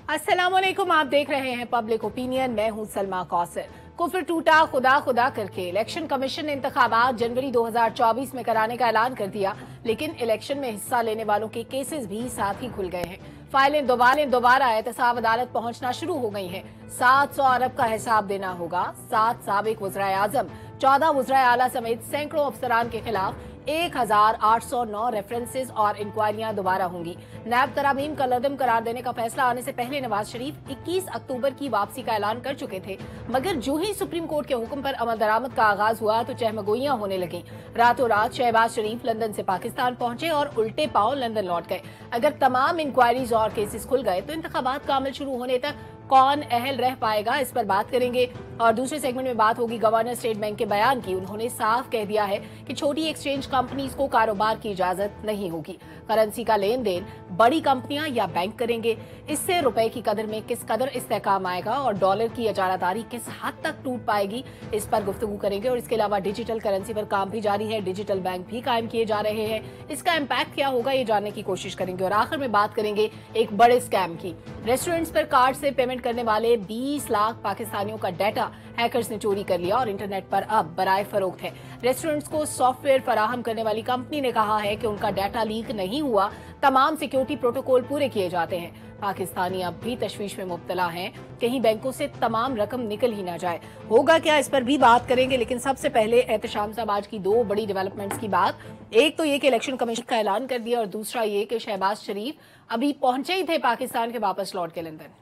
अस्सलामुअलैकुम, आप देख रहे हैं पब्लिक ओपिनियन। मैं हूं सलमा कौसर। कुफ्र टूटा खुदा खुदा करके इलेक्शन कमीशन ने इंतखाबात जनवरी 2024 में कराने का ऐलान कर दिया, लेकिन इलेक्शन में हिस्सा लेने वालों के केसेस भी साथ ही खुल गए हैं। फाइलें दोबारा एहतसाब अदालत पहुंचना शुरू हो गई हैं। 700 अरब का हिसाब देना होगा। 7 साबिक वज़राए आज़म, 14 वज़राए आला समेत सैकड़ों अफसरान के खिलाफ 1809 रेफरेंसेस और इंक्वायरियां दोबारा होंगी। नैब तरामीम का लदम करार देने का फैसला आने से पहले नवाज शरीफ 21 अक्टूबर की वापसी का ऐलान कर चुके थे, मगर जो ही सुप्रीम कोर्ट के हुक्म पर अमल दरामद का आगाज हुआ तो चहमगोइयां होने लगी। रातों रात शहबाज शरीफ लंदन से पाकिस्तान पहुंचे और उल्टे पांव लंदन लौट गए। अगर तमाम इंक्वायरीज और केसेस खुल गए तो इंतखाबात का अमल शुरू होने तक कौन अहल रह पाएगा, इस पर बात करेंगे। और दूसरे सेगमेंट में बात होगी गवर्नर स्टेट बैंक के बयान की। उन्होंने साफ कह दिया है कि छोटी एक्सचेंज कंपनीज को कारोबार की इजाजत नहीं होगी। करेंसी का लेन देन बड़ी कंपनियां या बैंक करेंगे। इससे रुपए की कदर में किस कदर इस्तेहकाम आएगा और डॉलर की इजारादारी किस हद तक टूट पाएगी, इस पर गुफ्तगू करेंगे। और इसके अलावा डिजिटल करेंसी पर काम भी जारी है, डिजिटल बैंक भी कायम किए जा रहे हैं। इसका इम्पैक्ट क्या होगा, ये जानने की कोशिश करेंगे। और आखिर में बात करेंगे एक बड़े स्कैम की। रेस्टोरेंट्स पर कार्ड से पेमेंट करने वाले 20 लाख पाकिस्तानियों का डाटा हैकर्स ने चोरी कर लिया और इंटरनेट पर अब बराए फरोख्त है। रेस्टोरेंट्स को सॉफ्टवेयर फराहम करने वाली कंपनी ने कहा है कि उनका डाटा लीक नहीं हुआ, तमाम सिक्योरिटी प्रोटोकॉल पूरे किए जाते हैं। पाकिस्तानी अब भी तशवीश में मुब्तला हैं, कहीं बैंकों से तमाम रकम निकल ही ना जाए। होगा क्या, इस पर भी बात करेंगे। लेकिन सबसे पहले एहतशाम साहब, आज की दो बड़ी डेवलपमेंट्स की बात। एक तो ये कि इलेक्शन कमीशन का ऐलान कर दिया और दूसरा ये कि शहबाज शरीफ अभी पहुंचे ही थे पाकिस्तान के, वापस लौट के लंदन।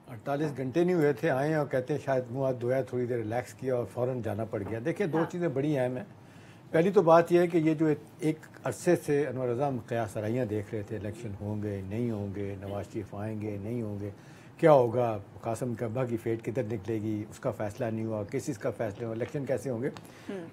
48 घंटे नहीं हुए थे आए और कहते हैं शायद मुँह हाथ धोया, थोड़ी देर रिलैक्स किया और फ़ौरन जाना पड़ गया। देखिए, दो चीज़ें बड़ी अहम हैं। पहली तो बात यह है कि ये जो एक अरसे से अनवर रज़ा क़यास आराइयाँ देख रहे थे, इलेक्शन होंगे नहीं होंगे, नवाज शरीफ आएंगे नहीं होंगे, क्या होगा, कासम कब्बा की फेट किधर निकलेगी, उसका फ़ैसला नहीं हुआ, केसेस का फैसला हुआ, इलेक्शन कैसे होंगे।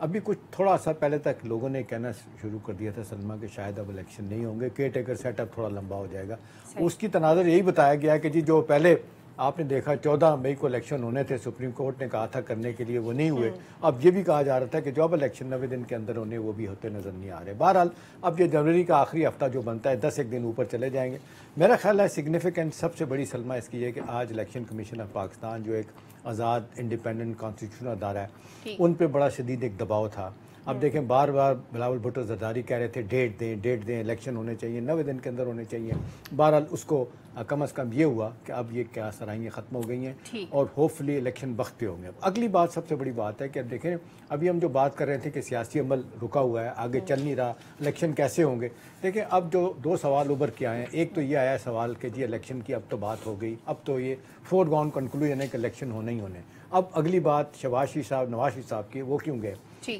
अभी कुछ थोड़ा सा पहले तक लोगों ने कहना शुरू कर दिया था सलमा के शायद अब इलेक्शन नहीं होंगे, केयर टेकर सेटअप थोड़ा लंबा हो जाएगा। उसकी तनाज़र यही बताया गया कि जी जो पहले आपने देखा 14 मई को इलेक्शन होने थे, सुप्रीम कोर्ट ने कहा था करने के लिए, वो नहीं हुए। अब ये भी कहा जा रहा था कि जो अब इलेक्शन 90 दिन के अंदर होने, वो भी होते नज़र नहीं आ रहे। बहरहाल अब ये जनवरी का आखिरी हफ्ता जो बनता है 10 एक दिन ऊपर चले जाएंगे। मेरा ख्याल है सिग्निफिकेंट सबसे बड़ी सलमा इसकी है कि आज इलेक्शन कमीशन ऑफ पाकिस्तान जो एक आज़ाद इंडिपेंडेंट कॉन्स्टिट्यूशनल अदारा है, उन पर बड़ा शदीद एक दबाव था। अब देखें, बार बार बिलावल भुट्टो जरदारी कह रहे थे डेट दें, इलेक्शन होने चाहिए, 90 दिन के अंदर होने चाहिए। बहरहाल उसको कम अज़ कम ये हुआ कि अब ये क्या सराइयाँ ख़त्म हो गई हैं और होपफुली इलेक्शन वक्त पे होंगे। अब अगली बात, सबसे बड़ी बात है कि अब देखें, अभी हम जो बात कर रहे थे कि सियासी अमल रुका हुआ है, आगे चल नहीं रहा, इलेक्शन कैसे होंगे। देखें, अब जो दो सवाल उभर के आए हैं, एक तो ये आया सवाल कि जी इलेक्शन की अब तो बात हो गई, अब तो ये फोरगॉन कंक्लूजन है कि इलेक्शन होने ही होने। अब अगली बात शहबाज शरीफ साहब, नवाज शरीफ साहब की, वो क्यों गए।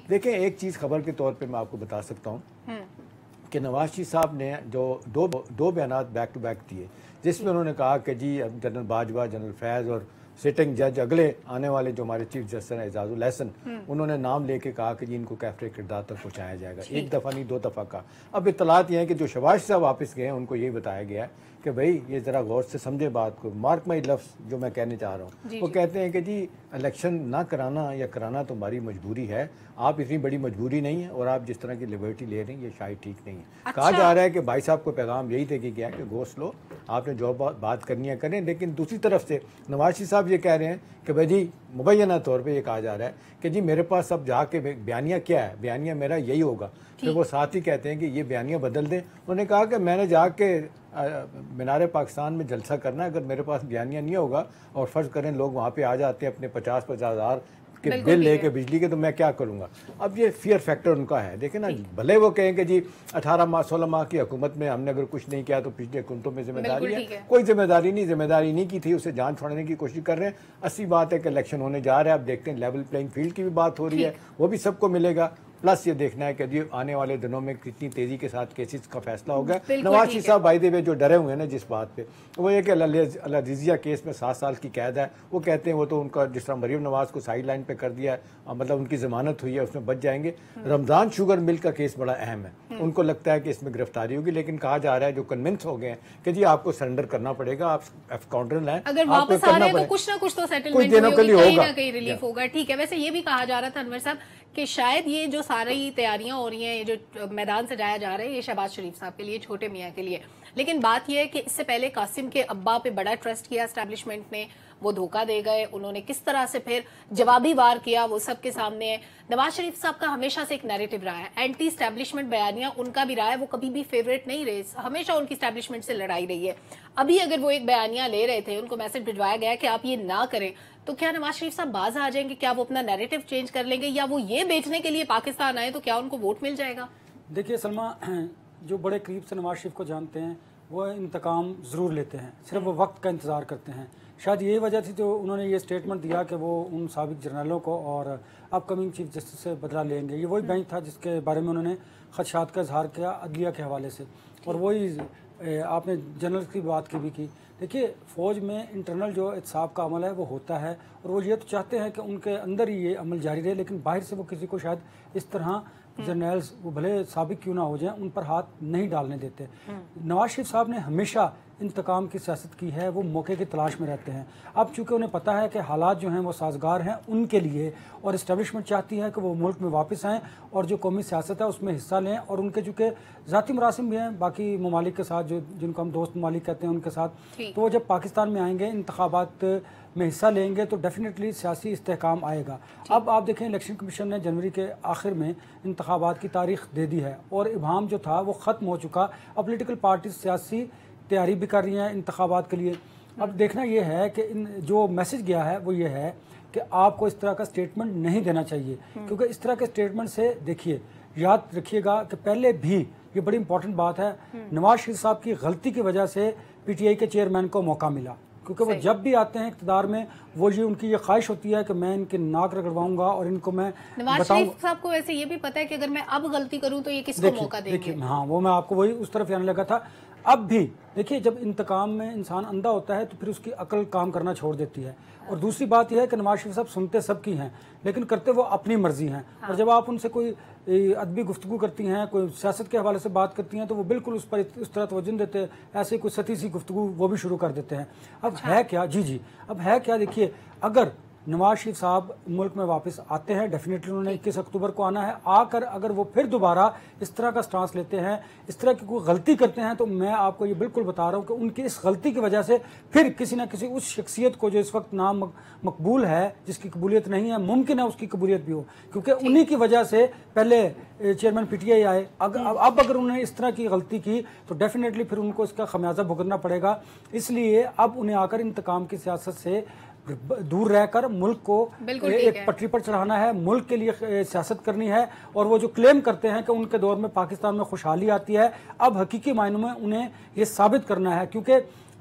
देखें, एक चीज़ खबर के तौर पे मैं आपको बता सकता हूँ कि नवाज शरीफ साहब ने जो दो बयान बैक टू बैक दिए, जिसमें उन्होंने कहा कि जी अब जनरल बाजवा, जनरल फैज़ और सिटिंग जज अगले आने वाले जो हमारे चीफ जस्टिस हैं एजाजुल हसन, उन्होंने नाम लेके कहा कि जी इनको कैफरे किरदार तक पहुँचाया जाएगा। एक दफ़ा नहीं, 2 दफ़ा का। अब इत्तलात ये है कि जो शहबाज साहब वापस गए हैं उनको ये बताया गया है कि भाई ये ज़रा गौर से समझे बात को, मार्क माई लफ्ज़ जो मैं कहने चाह रहा हूँ। वो कहते हैं कि जी इलेक्शन ना कराना या कराना तो हमारी मजबूरी है, आप इतनी बड़ी मजबूरी नहीं है और आप जिस तरह की लिबर्टी ले रही हैं ये शायद ठीक नहीं है। अच्छा। कहा जा रहा है कि भाई साहब को पैगाम यही दे के गया कि गो स्लो, आपने जो बात करनी है करें। लेकिन दूसरी तरफ से नवाज शरीफ साहब ये कह रहे हैं कि भाई जी मुबैना तौर पे ये कहा जा रहा है कि जी मेरे पास अब जाके बयानिया क्या है, बयानिया मेरा यही होगा। फिर वो साथ ही कहते हैं कि ये बयानिया बदल दें। उन्होंने कहा कि मैंने जाके मीनार पाकिस्तान में जलसा करना है, अगर मेरे पास बयानिया नहीं होगा और फ़र्ज़ करें लोग वहाँ पे आ जाते हैं अपने 50-50 हज़ार के बिल लेके बिजली के, तो मैं क्या करूँगा। अब ये फियर फैक्टर उनका है। देखें ना, भले वो कहें कि जी 18 माह 16 माह की हुकूमत में हमने अगर कुछ नहीं किया तो पिछले हुकूमतों में जिम्मेदारी है। कोई जिम्मेदारी नहीं की थी, उसे जान छोड़ने की कोशिश कर रहे हैं। असली बात है कि इलेक्शन होने जा रहा है, अब देखते हैं लेवल प्लेइंग फील्ड की भी बात हो रही है, वो भी सबको मिलेगा। प्लस ये देखना है कि जी आने वाले दिनों में कितनी तेजी के साथ केसेस का फैसला होगा। नवाज शरीफ साहब बाय द वे जो डरे हुए हैं ना जिस बात पे, वो ये कि अल-अज़ीज़िया केस में 7 साल की कैद है। वो कहते हैं वो तो उनका जिस तरह मरीम नवाज को साइड लाइन पे कर दिया है, मतलब उनकी जमानत हुई है, उसमें बच जाएंगे। रमजान शुगर मिल का केस बड़ा अहम है, उनको लगता है कि इसमें गिरफ्तारी होगी, लेकिन कहा जा रहा है जो कन्विंस हो गए हैं कि जी आपको सरेंडर करना पड़ेगा, आप काउंटर लाइन, अगर वापस आ रहे हैं तो कुछ ना कुछ तो सेटलमेंट होगी, कहीं ना कहीं रिलीफ होगा। ठीक है, वैसे ये भी कहा जा रहा था अनवर साहब कि शायद ये जो सारी तैयारियां हो रही हैं, ये जो मैदान सजाया जा रहा है, ये शहबाज शरीफ साहब के लिए, छोटे मियाँ के लिए, लेकिन बात यह है कि इससे पहले कासिम के अब्बा पे बड़ा ट्रस्ट किया एस्टैब्लिशमेंट ने, वो धोखा दे गए, उन्होंने किस तरह से फिर जवाबी वार किया वो सबके सामने है। नवाज शरीफ साहब का हमेशा से एक नैरेटिव रहा है, एंटी स्टैब्लिशमेंट बयानियां उनका भी रहा है, वो कभी भी फेवरेट नहीं रहे, हमेशा उनकी स्टैब्लिशमेंट से लड़ाई रही है। अभी अगर वो एक बयानियां ले रहे थे, उनको मैसेज भिजवाया गया कि आप ये ना करें, तो क्या नवाज शरीफ साहब बाज आ जाएंगे? क्या वो अपना नैरेटिव चेंज कर लेंगे, या वो ये बेचने के लिए पाकिस्तान आए तो क्या उनको वोट मिल जाएगा? देखिए सलमा, जो बड़े करीब से नवाज शरीफ को जानते हैं वो इंतकाम ज़रूर लेते हैं, सिर्फ वो वक्त का इंतज़ार करते हैं। शायद यही वजह थी जो उन्होंने ये स्टेटमेंट दिया कि वो उन साबिक जर्नलों को और अपकमिंग चीफ जस्टिस से बदला लेंगे। ये वही बेंच था जिसके बारे में उन्होंने खदशात का इजहार किया अदलिया के हवाले से, और वही आपने जनरल की बात की भी की। देखिए, फ़ौज में इंटरनल जो एहतसाब का अमल है वो होता है, और वो ये तो चाहते हैं कि उनके अंदर ही ये अमल जारी रहे, लेकिन बाहर से वो किसी को शायद इस तरह जर्नल्स वो भले साबिक क्यों ना हो जाएं, उन पर हाथ नहीं डालने देते। नवाज शरीफ साहब ने हमेशा इंतकाम की सियासत की है, वो मौके की तलाश में रहते हैं। अब चूँकि उन्हें पता है कि हालात जो हैं वो साजगार हैं उनके लिए, और इस्टेब्लिशमेंट चाहती है कि वो मुल्क में वापस आएँ और जो कौमी सियासत है उसमें हिस्सा लें, और उनके चूँकि ज़ाती मरासिम भी हैं बाकी ममालिक के साथ, जो जिनको हम दोस्त ममालिक कहते हैं उनके साथ, तो वो जब पाकिस्तान में आएंगे, इंतखाबात में हिस्सा लेंगे, तो डेफिनेटली सियासी इस्तेहकाम आएगा। अब आप देखें, इलेक्शन कमीशन ने जनवरी के आखिर में इंतखाबात की तारीख दे दी है, और इब्हाम जो था वो ख़त्म हो चुका। अब पोलिटिकल पार्टी सियासी तैयारी भी कर रही हैं इंतखाबात के लिए। अब देखना ये है कि जो मैसेज गया है वो ये है कि आपको इस तरह का स्टेटमेंट नहीं देना चाहिए, क्योंकि इस तरह के स्टेटमेंट से, देखिए याद रखिएगा कि पहले भी, ये बड़ी इंपॉर्टेंट बात है, नवाज शरीफ साहब की गलती की वजह से पीटीआई के चेयरमैन को मौका मिला, क्योंकि वो जब भी आते हैं इक़्तिदार में, वो ये उनकी ये ख्वाहिश होती है कि मैं इनके नाक रगड़वाऊंगा और इनको मैं नवाज शरीफ साहब को वैसे ये भी पता है कि अगर मैं अब गलती करूं तो ये किसको मौका देंगे। देखिए, हाँ, वो मैं आपको वही उस तरफ आने लगा था। अब भी देखिए, जब इंतकाम में इंसान अंधा होता है तो फिर उसकी अकल काम करना छोड़ देती है। और दूसरी बात यह है कि नवाज शरीफ साहब सुनते सबकी हैं, लेकिन करते वो अपनी मर्जी हैं। और जब आप उनसे कोई अदबी गुफ्तगू करती हैं, कोई सियासत के हवाले से बात करती हैं, तो वो बिल्कुल उस पर इस तरह तवज्जो देते हैं, ऐसे कोई सती सी गुफ्तगू वो भी शुरू कर देते हैं। अब है क्या, जी, अब है क्या, देखिए, अगर नवाज शरीफ साहब मुल्क में वापस आते हैं, डेफिनेटली उन्होंने 21 अक्टूबर को आना है, आकर अगर वो फिर दोबारा इस तरह का स्टांस लेते हैं, इस तरह की कोई गलती करते हैं, तो मैं आपको ये बिल्कुल बता रहा हूँ कि उनकी इस गलती की वजह से फिर किसी ना किसी उस शख्सियत को, जो इस वक्त नाम मकबूल है, जिसकी कबूलियत नहीं है, मुमकिन है उसकी कबूलियत भी हो, क्योंकि उन्हीं की वजह से पहले चेयरमैन पीटीआई आए। अब अगर उन्होंने इस तरह की गलती की तो डेफिनेटली फिर उनको इसका खमियाजा भुगतना पड़ेगा। इसलिए अब उन्हें आकर इंतकाम की सियासत से दूर रहकर मुल्क को एक पटरी पर चढ़ाना है, मुल्क के लिए सियासत करनी है। और वो जो क्लेम करते हैं कि उनके दौर में पाकिस्तान में खुशहाली आती है, अब हकीकी मायनों में उन्हें ये साबित करना है, क्योंकि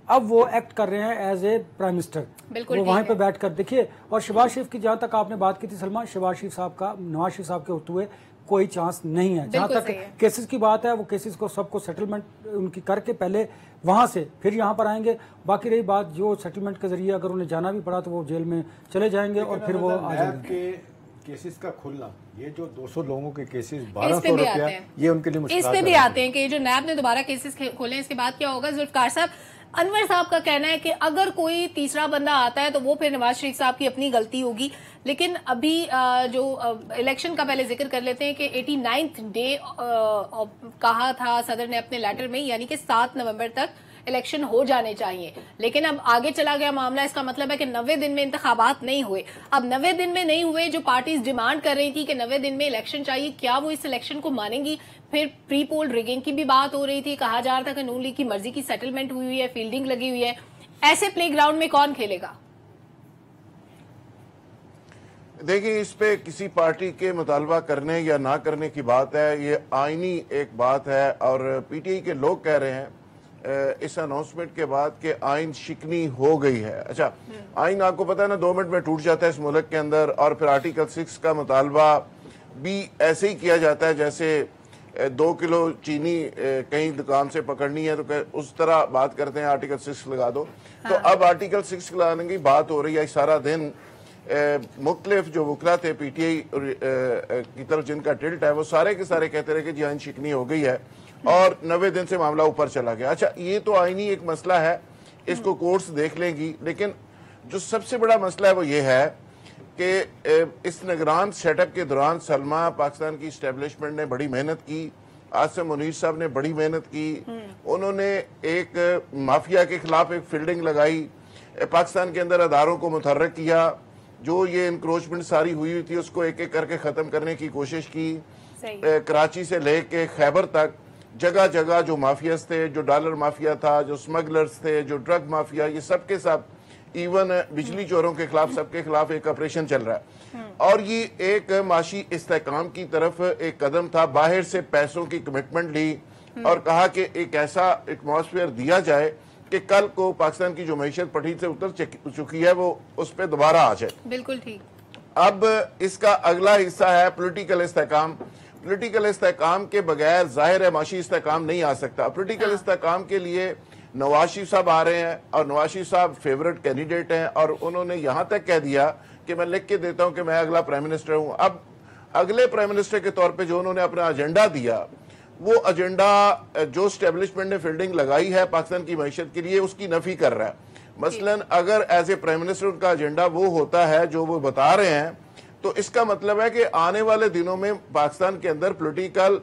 अब वो एक्ट कर रहे हैं एज ए प्राइम मिनिस्टर, वो वहीं पे बैठ कर। देखिए, और शहबाज शरीफ की जहाँ तक आपने बात की थी सलमा, शहबाज शरीफ साहब का नवाज शरीफ साहब के होते हुए कोई चांस नहीं है। जहाँ तक केसेस की बात है, वो केसेस को सबको सेटलमेंट उनकी करके पहले वहाँ से फिर यहाँ पर आएंगे। बाकी रही बात, जो सेटलमेंट के जरिए अगर उन्हें जाना भी पड़ा तो वो जेल में चले जाएंगे और फिर वो आ जाएंगे। केसेस का खुलना, ये जो 200 लोगों के केसेस 1200 रुपया, ये उनके लिए मुश्किल। इस पे भी आते हैं कि जो नैब ने दोबारा केसेस खोले, इसके बाद क्या होगा। जुल्फकार साहब, अनवर साहब का कहना है कि अगर कोई तीसरा बंदा आता है तो वो फिर नवाज शरीफ साहब की अपनी गलती होगी। लेकिन अभी जो इलेक्शन का पहले जिक्र कर लेते हैं कि 89th डे कहा था सदर ने अपने लेटर में, यानी कि 7 नवंबर तक इलेक्शन हो जाने चाहिए। लेकिन अब आगे चला गया मामला, इसका मतलब है कि 90 दिन में इंतखाबात नहीं हुए। अब 90 दिन में नहीं हुए, जो पार्टीज डिमांड कर रही थी कि 90 दिन में इलेक्शन चाहिए, क्या वो इस इलेक्शन को मानेंगी? फिर प्री पोल रिगिंग की भी बात हो रही थी, कहा जा रहा था कि नून लीग की मर्जी की सेटलमेंट हुई है, फील्डिंग लगी हुई है। ऐसे प्ले ग्राउंड में कौन खेलेगा? देखिए, इस पे किसी पार्टी के मुतालबा करने या ना करने की बात है, ये आईनी एक बात है। और पीटीआई के लोग कह रहे हैं इस अनाउंसमेंट के बाद कि आइन शिकनी हो गई है। अच्छा, आइन आपको पता है ना 2 मिनट में टूट जाता है इस मुल्क के अंदर। और फिर आर्टिकल 6 का मुतालबा भी ऐसे ही किया जाता है जैसे 2 किलो चीनी कहीं दुकान से पकड़नी है तो उस तरह बात करते हैं, आर्टिकल 6 लगा दो। तो अब आर्टिकल 6 लगाने की बात हो रही है। सारा दिन मुख्तलिफ जो वकला थे पीटीआई की तरफ जिनका टिल्ट है, वो सारे के सारे कहते रहे कि जी आइन शिकनी हो गई है और 90 दिन से मामला ऊपर चला गया। अच्छा, ये तो आईनी एक मसला है, इसको कोर्ट्स देख लेंगी। लेकिन जो सबसे बड़ा मसला है वो ये है कि इस निगरान सेटअप के दौरान सलमा, पाकिस्तान की इस्टेब्लिशमेंट ने बड़ी मेहनत की, आसिम मुनीर साहब ने बड़ी मेहनत की, उन्होंने एक माफिया के खिलाफ एक फील्डिंग लगाई, पाकिस्तान के अंदर अदारों को मुतहर्रिक किया, जो ये इंक्रोचमेंट सारी हुई थी उसको एक एक करके ख़त्म करने की कोशिश की। कराची से लेके खैबर तक जगह जगह जो माफियाज थे, जो डॉलर माफिया था, जो स्मगलर्स थे, जो ड्रग माफिया, ये सबके सब, इवन बिजली चोरों के खिलाफ, सबके खिलाफ एक ऑपरेशन चल रहा है। और ये एक माशी इस्तेहकाम की तरफ एक कदम था। बाहर से पैसों की कमिटमेंट ली और कहा कि एक ऐसा एटमॉस्फेयर दिया जाए कि कल को पाकिस्तान की जो मैशत पटरी से उतर चुकी है वो उस पर दोबारा आ जाए। बिल्कुल ठीक। अब इसका अगला हिस्सा है पॉलिटिकल इस्तेहकाम। पॉलिटिकल इस्तेहकाम के बगैर जाहिर है माशी इस्तेहकाम नहीं आ सकता। पॉलिटिकल इस्तेहकाम के लिए नवाज शरीफ साहब आ रहे हैं और नवाज शरीफ साहब फेवरेट कैंडिडेट हैं और उन्होंने यहां तक कह दिया कि मैं लिख के देता हूं कि मैं अगला प्राइम मिनिस्टर हूं। अब अगले प्राइम मिनिस्टर के तौर पे जो उन्होंने अपना एजेंडा दिया, वो एजेंडा जो स्टैब्लिशमेंट ने फील्डिंग लगाई है पाकिस्तान की मैशत के लिए, उसकी नफी कर रहा है। मसलन अगर एज ए प्राइम मिनिस्टर उनका एजेंडा वो होता है जो वो बता रहे हैं, तो इसका मतलब है कि आने वाले दिनों में पाकिस्तान के अंदर पॉलिटिकल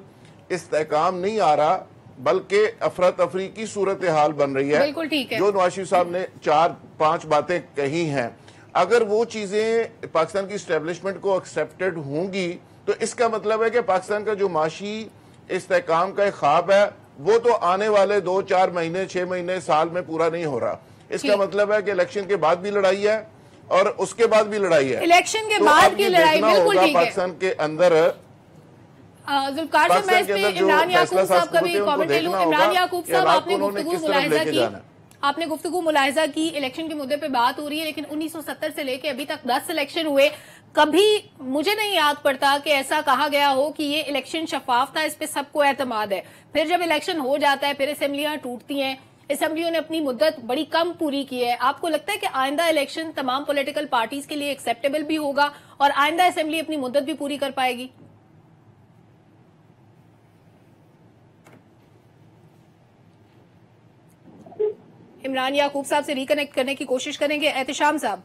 इस्तेहकाम नहीं आ रहा, बल्कि अफरा तफरी की सूरत हाल बन रही है। बिल्कुल ठीक है। जो नवाज शरीफ साहब ने 4-5 बातें कही हैं, अगर वो चीजें पाकिस्तान की इस्टेब्लिशमेंट को एक्सेप्टेड होंगी, तो इसका मतलब है कि पाकिस्तान का जो माशी इस्तेहकाम का एक ख्वाब है वो तो आने वाले 2-4 महीने, 6 महीने, साल में पूरा नहीं हो रहा। इसका मतलब है कि इलेक्शन के बाद भी लड़ाई है और उसके बाद भी लड़ाई है। इलेक्शन के बाद की लड़ाई बिल्कुल ठीक है। पाकिस्तान के अंदर जुल्फकार साहब, मैं इस पे इमरान याकूब साहब का भी कमेंट ले लूं। इमरान याकूब साहब, आपने गुफ्तगू मुलाहिजा की, इलेक्शन के मुद्दे पे बात हो रही है, लेकिन 1970 से लेके अभी तक 10 इलेक्शन हुए, कभी मुझे नहीं याद पड़ता कि ऐसा कहा गया हो कि ये इलेक्शन शफाफ था, इस पे सबको एतमाद है। फिर जब इलेक्शन हो जाता है, फिर असेंबलियां टूटती हैं, असेंबलियों ने अपनी मुद्दत बड़ी कम पूरी की है। आपको लगता है कि आइंदा इलेक्शन तमाम पॉलिटिकल पार्टीज के लिए एक्सेप्टेबल भी होगा और आइंदा असेंबली अपनी मुद्दत भी पूरी कर पाएगी? इमरान याकूब साहब से रिकनेक्ट करने की कोशिश करेंगे। एहतिशाम साहब,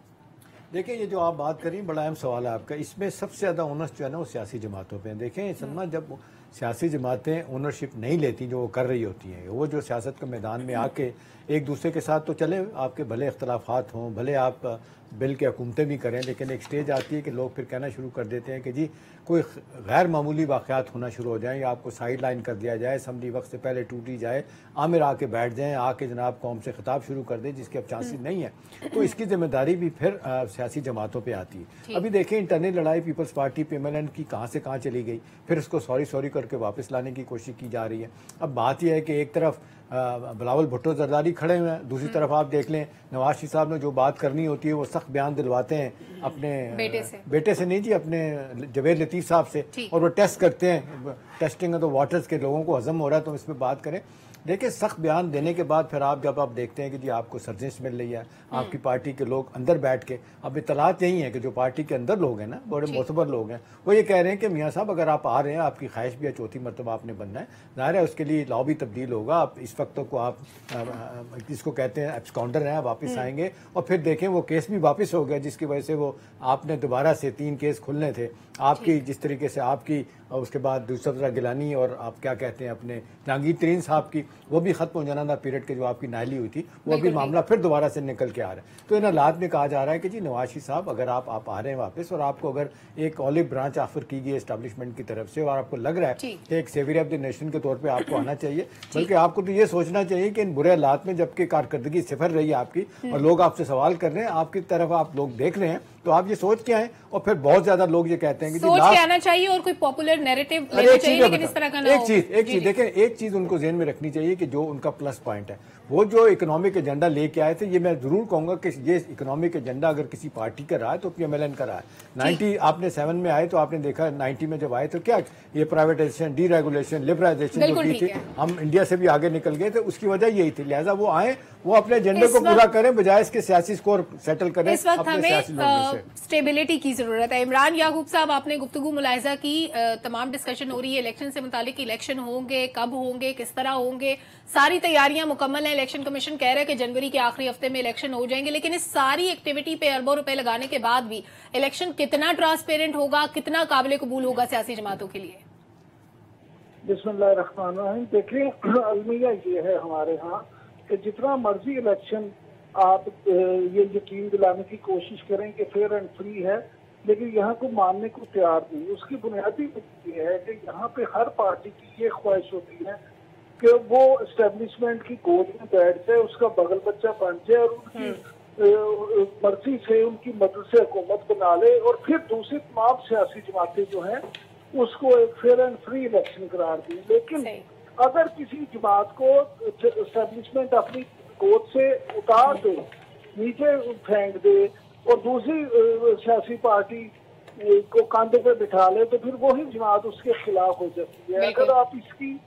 देखिए, ये जो आप बात करें बड़ा अहम सवाल है आपका। इसमें सबसे ज़्यादा ओनर्स जो है ना वो सियासी जमातों पे हैं। देखें सलमा, जब सियासी जमातें ओनरशिप नहीं लेती जो वो कर रही होती हैं, वो जो सियासत के मैदान में आके एक दूसरे के साथ तो चले, आपके भले इख्तलाफात हों, भले आप बिल के हुकूमतें भी करें, लेकिन एक स्टेज आती है कि लोग फिर कहना शुरू कर देते हैं कि जी कोई गैर मामूली वाक़यात होना शुरू हो जाएं या आपको साइड लाइन कर दिया जाए, असम्बली वक्त से पहले टूटी जाए, आमिर आके बैठ जाएं, आके जनाब कौम से खिताब शुरू कर दें, जिसके अब चांसेस नहीं है। तो इसकी जिम्मेदारी भी फिर सियासी जमातों पर आती है। अभी देखिए, इंटरनल लड़ाई पीपल्स पार्टी PMLN की कहाँ से कहाँ चली गई, फिर उसको सॉरी करके वापस लाने की कोशिश की जा रही है। अब बात यह है कि एक तरफ बिलावल भुट्टो जरदारी खड़े हुए हैं, दूसरी तरफ आप देख लें नवाज शरीफ साहब ने जो बात करनी होती है वो सख्त बयान दिलवाते हैं अपने बेटे से नहीं जी, अपने जवेद लतीफ़ साहब से, और वो टेस्ट करते हैं, टेस्टिंग ऑफ द वाटर्स के लोगों को हजम हो रहा है तो हम इस पर बात करें। देखिए, सख्त बयान देने के बाद फिर आप जब आप देखते हैं कि जी आपको सर्जिश मिल रही है, आपकी पार्टी के लोग अंदर बैठ के, अब इतलात यही है कि जो पार्टी के अंदर लोग हैं ना, बड़े मोतबर लोग हैं, वो ये कह रहे हैं कि मियाँ साहब अगर आप आ रहे हैं, आपकी ख्वाहिश भी है चौथी मरतबा आपने बनना है, ज़ाहिर है उसके लिए लॉ भी तब्दील होगा। आप इस वक्त को आप जिसको कहते हैं एब्सकॉन्डर हैं, वापस आएंगे और फिर देखें वो केस भी वापस हो गया, जिसकी वजह से वो आपने दोबारा से 3 केस खुलने थे आपकी, जिस तरीके से आपकी, और उसके बाद दूसरा गिलानी और आप क्या कहते हैं अपने जहांगीर तरीन साहब की, वो भी खत्म हो जाना था पीरियड के, जो आपकी नायली हुई थी, वो भी मामला फिर दोबारा से निकल के आ रहा है। तो इन हालात में कहा जा रहा है कि जी नवाज शरीफ साहब अगर आप आ रहे हैं वापस, और आपको अगर एक ऑलिव ब्रांच ऑफर की गई एस्टेब्लिशमेंट की तरफ से और आपको लग रहा है कि एक सेवियर ऑफ द नेशन के तौर पर आपको आना चाहिए, बल्कि आपको तो ये सोचना चाहिए कि इन बुरे हालात में जबकि कारकर्दगी सिफर रही है आपकी और लोग आपसे सवाल कर रहे हैं, आपकी तरफ आप लोग देख रहे हैं, तो आप ये सोच के आए। और फिर बहुत ज्यादा लोग ये कहते हैं कि सोच के आना चाहिए और कोई पॉपुलर नैरेटिव लेना चाहिए, लेकिन इस तरह का ना हो। एक चीज देखें, एक चीज उनको ज़हन में रखनी चाहिए कि जो उनका प्लस पॉइंट है, वो जो इकोनॉमिक एजेंडा लेके आए थे, ये मैं जरूर कहूंगा कि ये इकोनॉमिक एजेंडा अगर किसी पार्टी का रहा है तो PMLN का रहा है। 90 आपने 7 में आए तो आपने देखा, 90 में जब आए तो क्या ये प्राइवेटाइजेशन, डीरेगुलेशन, लिबरलाइजेशन जो की थी, हम इंडिया से भी आगे निकल गए थे, उसकी वजह यही थी। लिहाजा वो आए, वो अपने एजेंडे को पूरा करें, बजाय इसके सियासी स्कोर सेटल करें। इस वक्त हमें स्टेबिलिटी की जरूरत है। इमरान याकूब साहब, आपने गुफ्तगू मुलाहिजा की, तमाम डिस्कशन हो रही है इलेक्शन से मुतालिक, इलेक्शन होंगे, कब होंगे, किस तरह होंगे, सारी तैयारियां मुकम्मल है। इलेक्शन कमीशन कह रहा है कि जनवरी के आखिरी हफ्ते में इलेक्शन हो जाएंगे, लेकिन इस सारी एक्टिविटी पे अरबों रुपए लगाने के बाद भी इलेक्शन कितना ट्रांसपेरेंट होगा, कितना काबिल कबूल होगा सियासी जमातों के लिए? बिस्मिल्लाहिर्रहमानिर्रहीम। देखिए, अलमिया ये है हमारे यहाँ कि जितना मर्जी इलेक्शन आप ये यकीन दिलाने की कोशिश करें कि फेयर एंड फ्री है, लेकिन यहाँ को मानने को तैयार नहीं। उसकी बुनियादी वजह ये है कि यहाँ पे हर पार्टी की ये ख्वाहिश होती है कि वो एस्टेब्लिशमेंट की गोद में बैठ जाए, उसका बगल बच्चा बन जाए और उनकी मर्जी से, उनकी मदद से हुकूमत बना ले, और फिर दूसरी तमाम सियासी जमातें जो हैं उसको एक फेयर एंड फ्री इलेक्शन करार दी। लेकिन अगर किसी जमात को एस्टेब्लिशमेंट अपनी गोद से उतार दे, नीचे फेंक दे और दूसरी सियासी पार्टी को कंधे पे बिठा ले, तो फिर वही जमात उसके खिलाफ हो जाती है। अगर आप इसकी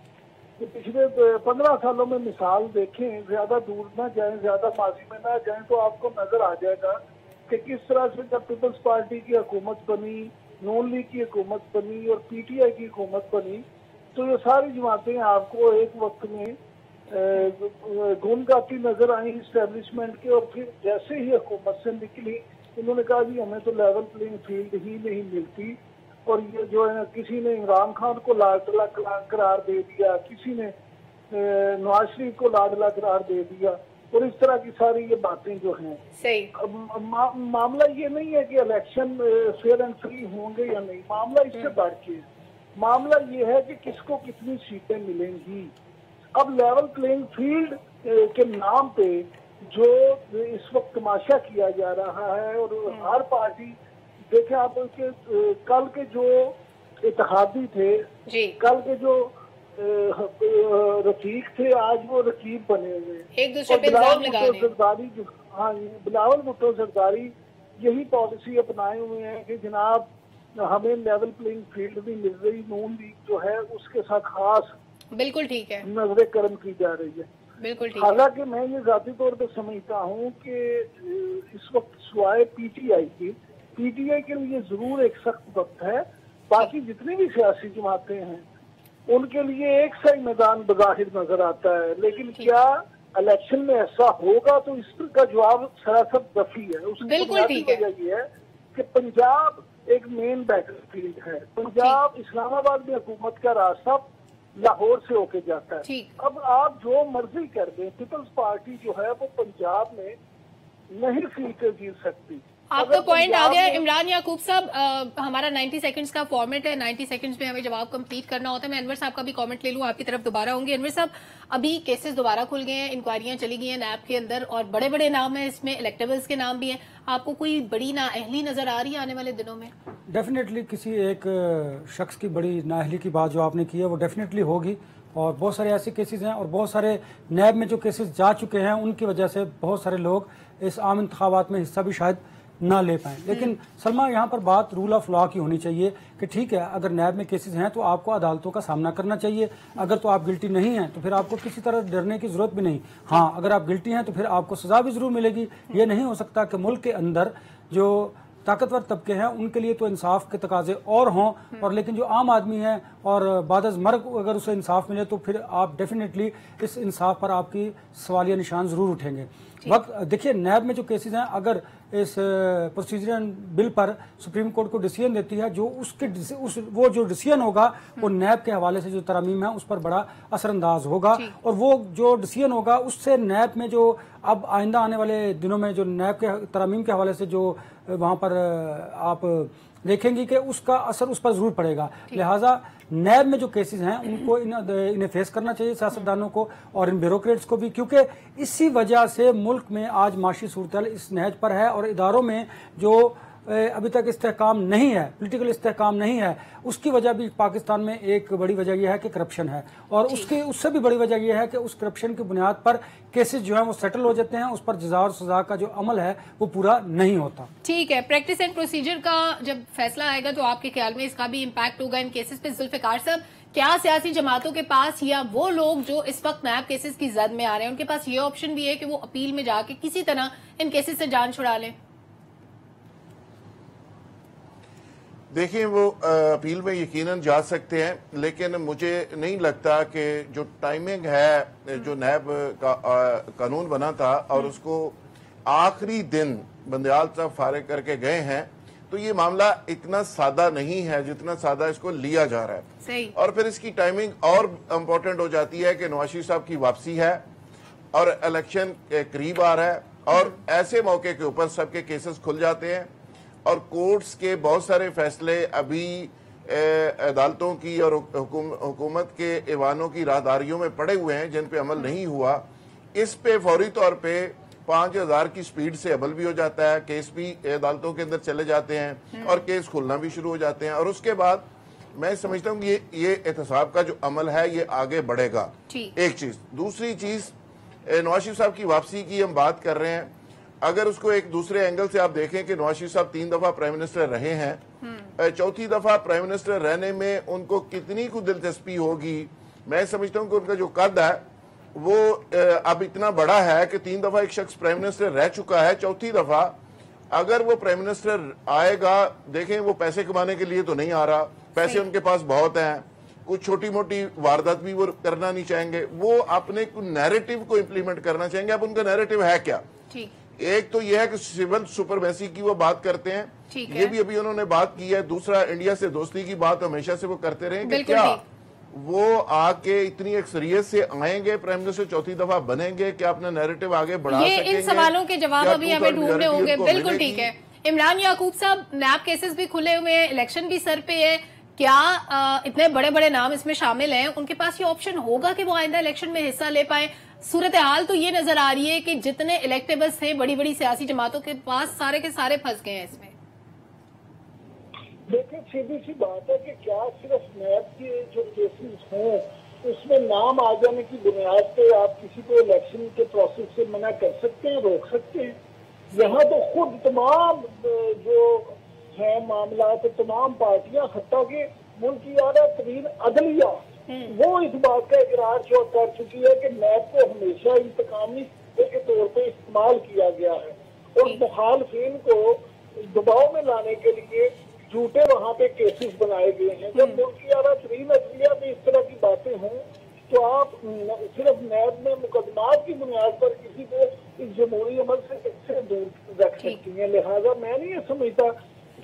पिछले 15 सालों में मिसाल देखें, ज्यादा दूर ना जाएं, ज्यादा माजी में ना जाएं, तो आपको नजर आ जाएगा कि किस तरह से जब पीपल्स पार्टी की हुकूमत बनी, नून लीग की हुकूमत बनी और पीटीआई की हुकूमत बनी, तो ये सारी जमातें आपको एक वक्त में गुण गाती नजर आई इस्टेब्लिशमेंट के। और फिर जैसे ही हुकूमत से निकली, इन्होंने कहा जी हमें तो लेवल प्लेइंग फील्ड ही नहीं मिलती, और ये जो है किसी ने इमरान खान को लाडला करार दे दिया, किसी ने नवाज शरीफ को लाडला करार दे दिया, और इस तरह की सारी ये बातें जो हैं। सही। मामला ये नहीं है कि इलेक्शन फेयर एंड फ्री होंगे या नहीं, मामला इससे बढ़ के, मामला ये है कि किसको कितनी सीटें मिलेंगी। अब लेवल प्लेइंग फील्ड के नाम पे जो इस वक्त तमाशा किया जा रहा है, और हर पार्टी देखें आप के कल के जो इत्तेहादी थे जी, कल के जो रफीक थे, आज वो रकीब बने हुए, एक दूसरे पे इल्जाम लगा रहे हैं। सरदारी जो, हाँ, बिलावल भुट्टो सरदारी यही पॉलिसी अपनाए हुए हैं कि जनाब हमें लेवल प्लेइंग फील्ड नहीं मिल रही, नून लीग जो है उसके साथ खास बिल्कुल ठीक है, नजर करम की जा रही है। बिल्कुल ठीक है। हालांकि मैं ये जाती तौर पर समझता हूँ कि इस वक्त सिवाय पीटीआई के लिए जरूर एक सख्त वक्त है। बाकी जितनी भी सियासी जमातें हैं उनके लिए एक सा ही मैदान बज़ाहिर नजर आता है, लेकिन क्या इलेक्शन में ऐसा होगा, तो इसका जवाब सरासर दफी है। उसकी बुनियादी वजह ये है कि पंजाब एक मेन बैटल फील्ड है। पंजाब इस्लामाबाद में हुकूमत का रास्ता लाहौर से होके जाता है। अब आप जो मर्जी कर दें, पीपल्स पार्टी जो है वो पंजाब में नहीं सीटें जीत सकती। आपका पॉइंट आ गया इमरान याकूब साहब। हमारा 90 सेकंड्स का फॉर्मेट है, 90 सेकंड्स में हमें जवाब कंप्लीट करना होता है। मैं अनवर साहब का भी कमेंट ले लूं, आपकी तरफ दोबारा होंगे। अनवर साहब, अभी केसेस दोबारा खुल गए हैं, इंक्वायरियां चली गई हैं नैब के अंदर, और बड़े बड़े नाम है इसमें, इलेक्टेबल्स के नाम भी हैं। आपको कोई बड़ी नाअहली नजर आ रही है आने वाले दिनों में? डेफिनेटली किसी एक शख्स की बड़ी नाअहली की बात जो आपने की है वो डेफिनेटली होगी, और बहुत सारे ऐसे केसेस हैं, और बहुत सारे नैब में जो केसेस जा चुके हैं उनकी वजह से बहुत सारे लोग इस आम इंतखाबात में हिस्सा भी शायद ना ले पाएं। लेकिन सलमा, यहाँ पर बात रूल ऑफ लॉ की होनी चाहिए कि ठीक है, अगर नैब में केसेस हैं तो आपको अदालतों का सामना करना चाहिए। अगर तो आप गिल्टी नहीं हैं तो फिर आपको किसी तरह डरने की जरूरत भी नहीं। हाँ, अगर आप गिल्टी हैं तो फिर आपको सजा भी जरूर मिलेगी। ये नहीं हो सकता कि मुल्क के अंदर जो ताकतवर तबके हैं उनके लिए तो इंसाफ के तकाजे और हों, और लेकिन जो आम आदमी है और बादज मर्ग अगर उसे इंसाफ मिले तो फिर आप डेफिनेटली इस इंसाफ पर आपकी सवालिया निशान जरूर उठेंगे। वक्त देखिए, नैब में जो केसेस हैं, अगर इस प्रोसीजर बिल पर सुप्रीम कोर्ट को डिसीजन देती है, जो वो जो डिसीजन होगा वो नैब के हवाले से जो तरमीम है उस पर बड़ा असरअंदाज होगा, और वो जो डिसीजन होगा उससे नैब में जो अब आइंदा आने वाले दिनों में जो नैब के तरमीम के हवाले से जो वहाँ पर आप देखेंगे कि उसका असर उस पर जरूर पड़ेगा। लिहाजा नैब में जो केसेस हैं उनको इन्हें फेस करना चाहिए, सियासतदानों को और इन ब्यूरोक्रेट्स को भी, क्योंकि इसी वजह से मुल्क में आज माशी सूरत इस नहज पर है, और इदारों में जो अभी तक इस्तेहकाम नहीं है, पॉलिटिकल इस्तेहकाम नहीं है, उसकी वजह भी पाकिस्तान में एक बड़ी वजह यह है कि करप्शन है, और उससे भी बड़ी वजह यह है कि उस करप्शन की बुनियाद पर केसेस जो हैं वो सेटल हो जाते हैं, उस पर जज़ा और सजा का जो अमल है वो पूरा नहीं होता। ठीक है, प्रैक्टिस एंड प्रोसीजर का जब फैसला आएगा तो आपके ख्याल में इसका भी इम्पैक्ट होगा इन केसेस पे? जुल्फिकार साहब, क्या सियासी जमातों के पास या वो लोग जो इस वक्त नैब केसेस की जद में आ रहे हैं उनके पास ये ऑप्शन भी है कि वो अपील में जाके किसी तरह इन केसेस से जान छुड़ा लें? देखिए, वो अपील में यकीनन जा सकते हैं, लेकिन मुझे नहीं लगता कि जो टाइमिंग है, जो नैब का कानून बना था और उसको आखिरी दिन बंदयाल साहब फारिग करके गए हैं, तो ये मामला इतना सादा नहीं है जितना सादा इसको लिया जा रहा है। सही। और फिर इसकी टाइमिंग और इम्पोर्टेंट हो जाती है कि नवाज शरीफ साहब की वापसी है और इलेक्शन करीब आ रहा है, और ऐसे मौके के ऊपर सबके केसेस खुल जाते हैं और कोर्ट्स के बहुत सारे फैसले अभी अदालतों की और हुकूमत के ईवानों की राहदारियों में पड़े हुए हैं जिन पे अमल नहीं हुआ। इस पे फौरी तौर पे 5000 की स्पीड से अमल भी हो जाता है, केस भी अदालतों के अंदर चले जाते हैं और केस खुलना भी शुरू हो जाते हैं, और उसके बाद मैं समझता हूँ कि ये एहतसाब का जो अमल है ये आगे बढ़ेगा। एक चीज। दूसरी चीज, नवाज शरीफ साहब की वापसी की हम बात कर रहे हैं, अगर उसको एक दूसरे एंगल से आप देखें कि नवाज शरीफ साहब 3 दफा प्राइम मिनिस्टर रहे हैं, चौथी दफा प्राइम मिनिस्टर रहने में उनको कितनी कुछ दिलचस्पी होगी। मैं समझता हूँ कि उनका जो कद है वो अब इतना बड़ा है कि 3 दफा एक शख्स प्राइम मिनिस्टर रह चुका है, चौथी दफा अगर वो प्राइम मिनिस्टर आएगा, देखें वो पैसे कमाने के लिए तो नहीं आ रहा, पैसे उनके पास बहुत हैं, कुछ छोटी मोटी वारदात भी वो करना नहीं चाहेंगे, वो अपने नैरेटिव को इम्प्लीमेंट करना चाहेंगे। अब उनका नैरेटिव है क्या? एक तो यह है कि सिविल सुपरमेसी की वो बात करते हैं, ये भी अभी उन्होंने बात की है। दूसरा, इंडिया से दोस्ती की बात हमेशा से वो करते रहे कि क्या वो आके इतनी अक्सरियत से आएंगे, प्राइम मिनिस्टर चौथी दफा बनेंगे, क्या अपना नैरेटिव आगे बढ़ा सकेंगे? इन सवालों के जवाब अभी हमें ढूंढने होंगे। बिल्कुल ठीक है। इमरान याकूब साहब, नैब केसेस भी खुले हुए हैं, इलेक्शन भी सर पे है, क्या इतने बड़े बड़े नाम इसमें शामिल हैं, उनके पास ये ऑप्शन होगा कि वो आइंदा इलेक्शन में हिस्सा ले पाए? सूरत हाल तो ये नजर आ रही है कि जितने इलेक्टेबल्स थे बड़ी बड़ी सियासी जमातों के पास, सारे के सारे फंस गए हैं इसमें। देखिए, सीधी सी बात है कि क्या सिर्फ नैब के जो केसेस हों उसमें नाम आ जाने की बुनियाद पे आप किसी को इलेक्शन के प्रोसेस से मना कर सकते हैं, रोक सकते हैं? यहाँ तो खुद तमाम जो है मामला, तो तमाम पार्टियां, हत्ता के मुल्क की आला तरीन अदलिया, वो इस बात का इकरार जो कर चुकी है कि नैब को हमेशा इंतकामी के तौर पे इस्तेमाल किया गया है और मुखालफिन को दबाव में लाने के लिए झूठे वहाँ पे केसेस बनाए गए हैं। जब मुल्क की आला तरीन अदलिया में इस तरह की बातें हों तो आप सिर्फ नैब में मुकदमात की बुनियाद पर किसी को इस जमहूरी अमल से कैसे दूर रख सकती हैं। लिहाजा मैं नहीं ये समझता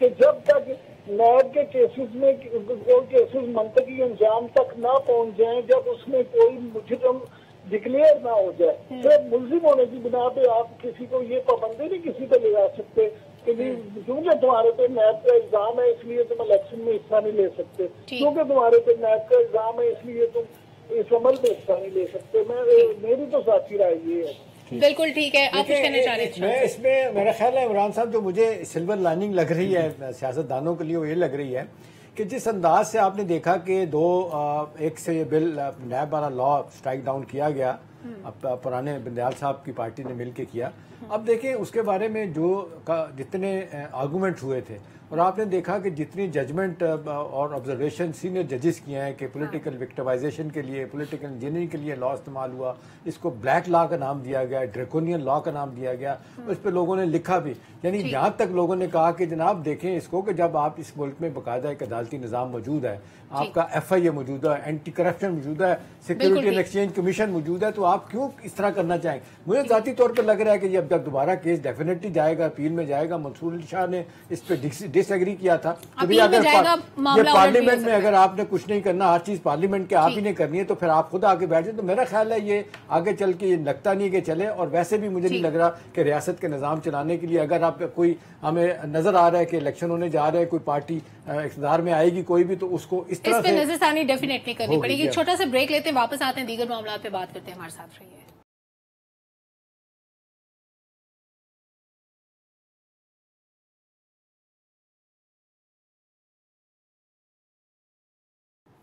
कि जब तक नैब के केसेस में कोई केसेस मंतकी अंजाम तक ना पहुंच जाए, जब उसमें कोई मुजरिम डिक्लेयर ना हो जाए, सिर्फ मुलजिम होने की बिना पे आप किसी को ये पाबंदी नहीं किसी पे लगा सकते कि क्योंकि तुम्हारे पे नैब का इल्जाम है इसलिए तुम इलेक्शन में हिस्सा नहीं ले सकते, क्योंकि तुम्हारे पे नैब का इल्जाम है इसलिए तुम इस अमल में हिस्सा नहीं ले सकते। मेरी तो साथी राय ये है। बिल्कुल ठीक है। आप कुछ कहना चाह रहे हैं? मैं इसमें मेरा ख्याल है इमरान साहब, जो मुझे सिल्वर लाइनिंग लग रही है सियासतदानों के लिए वो ये लग रही है कि जिस अंदाज से आपने देखा कि एक से ये बिल नैब वाला लॉ स्ट्राइक डाउन किया गया, पुराने बंदयाल साहब की पार्टी ने मिल के किया। अब देखें उसके बारे में जितने आर्गूमेंट हुए थे, और आपने देखा कि जितनी जजमेंट और ऑब्जर्वेशन सीनियर जजेस किए हैं कि पॉलिटिकल विक्टिमाइजेशन के लिए, पॉलिटिकल इंजीनियरिंग के लिए लॉ इस्तेमाल हुआ, इसको ब्लैक लॉ का नाम दिया गया, ड्रैकोनियन लॉ का नाम दिया गया, उस पर लोगों ने लिखा भी। यानी यहाँ तक लोगों ने कहा कि जनाब देखें इसको कि जब आप इस मुल्क में बाकायदा एक अदालती निज़ाम मौजूद है, आपका FIA मौजूद है, एंटी करप्शन मौजूद है, सिक्योरिटी एंड एक्सचेंज कमीशन मौजूद है, तो आप क्यों इस तरह करना चाहेंगे? मुझे ज़ाती तौर पर लग रहा है कि जब दोबारा केस डेफिनेटली जाएगा, अपील में जाएगा। मंसूर अली शाह ने इस पर डिसएग्री किया था कि भाई अगर ये पार्लियामेंट में अगर आपने कुछ नहीं करना, हर चीज पार्लियामेंट के आप ही ने करनी है, तो फिर आप खुद आके बैठ जाए। तो मेरा ख्याल है ये आगे चल के ये लगता नहीं कि चले। और वैसे भी मुझे नहीं लग रहा कि रियासत के निजाम चलाने के लिए अगर आप कोई हमें नजर आ रहा है कि इलेक्शन होने जा रहा है, कोई पार्टी इख्तियार में आएगी कोई भी, तो उसको इस तरह से नजरसानी डेफिनेटली करनी पड़ेगी। छोटा सा ब्रेक लेते हैं, वापस आते हैं, दीगर मामला पे बात करते हैं। हमारे साथ रहिए।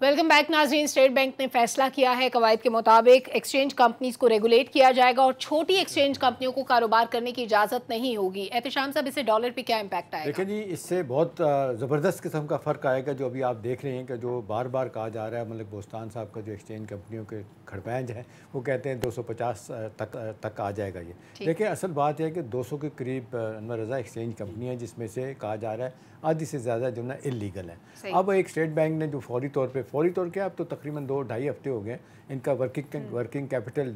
वेलकम बैक नाज़रीन। स्टेट बैंक ने फैसला किया है कवायद के मुताबिक एक्सचेंज कंपनीज को रेगुलेट किया जाएगा और छोटी एक्सचेंज कंपनियों को कारोबार करने की इजाज़त नहीं होगी। एहतशाम साहब, इससे डॉलर पे क्या इम्पैक्ट आएगा? देखिए जी, इससे बहुत ज़बरदस्त किस्म का फ़र्क आएगा। जो अभी आप देख रहे हैं कि जो बार बार कहा जा रहा है, मलिक बोस्तान साहब का जो एक्सचेंज कंपनियों के खड़पैंज हैं, वो कहते हैं 250 तक आ जाएगा। ये देखिए, असल बात है कि 200 के करीब अनवर रज़ा एक्सचेंज कंपनी है, जिसमें से कहा जा रहा है आधी से ज़्यादा जो ना इलीगल है। अब एक स्टेट बैंक ने जो फौरी तौर क्या, अब तो तकरीबन 2-2.5 हफ्ते हो गए इनका वर्किंग कैपिटल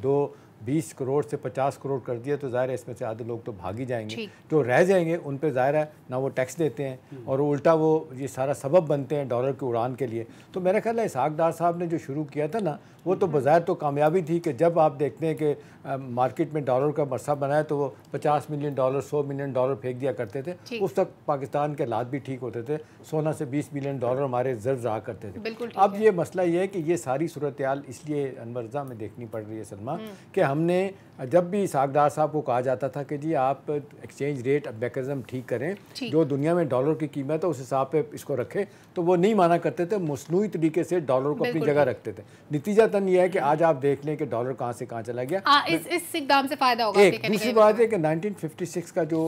20 करोड़ से 50 करोड़ कर दिया तो ज़ाहिर है इसमें से आधे लोग तो भाग ही जाएंगे, जो रह जाएंगे उन पे ज़ाहिर है ना वो टैक्स देते हैं और उल्टा वो ये सारा सबब बनते हैं डॉलर की उड़ान के लिए। तो मेरा ख्याल है इसहाक डार साहब ने जो शुरू किया था ना वो तो बज़ाहिर तो कामयाबी थी कि जब आप देखते हैं कि मार्केट में डॉलर का मरसा बनाया तो वो 50 मिलियन डॉलर 100 मिलियन डॉलर फेंक दिया करते थे। उस तक पाकिस्तान के हालात भी ठीक होते थे, सोना से 20 मिलियन डॉलर हमारे रिजर्व रहा करते थे। अब ये मसला ये है कि ये सारी सूरत हाल इसलिए अनवर रज़ा में देखनी पड़ रही है सलमा कि हमने जब भी इसहाक डार साहब को कहा जाता था कि जी आप एक्सचेंज रेट मैकेनिज्म ठीक करें, जो दुनिया में डॉलर की कीमत है उस हिसाब पे इसको रखें, तो वो नहीं माना करते थे, मसनूई तरीके से डॉलर को अपनी जगह रखते थे। नतीजतन ये है कि आज आप देख लें कि डॉलर कहाँ से कहाँ चला गया। इस इकदाम से फायदा होगा। एक दूसरी बात है कि 1956 का जो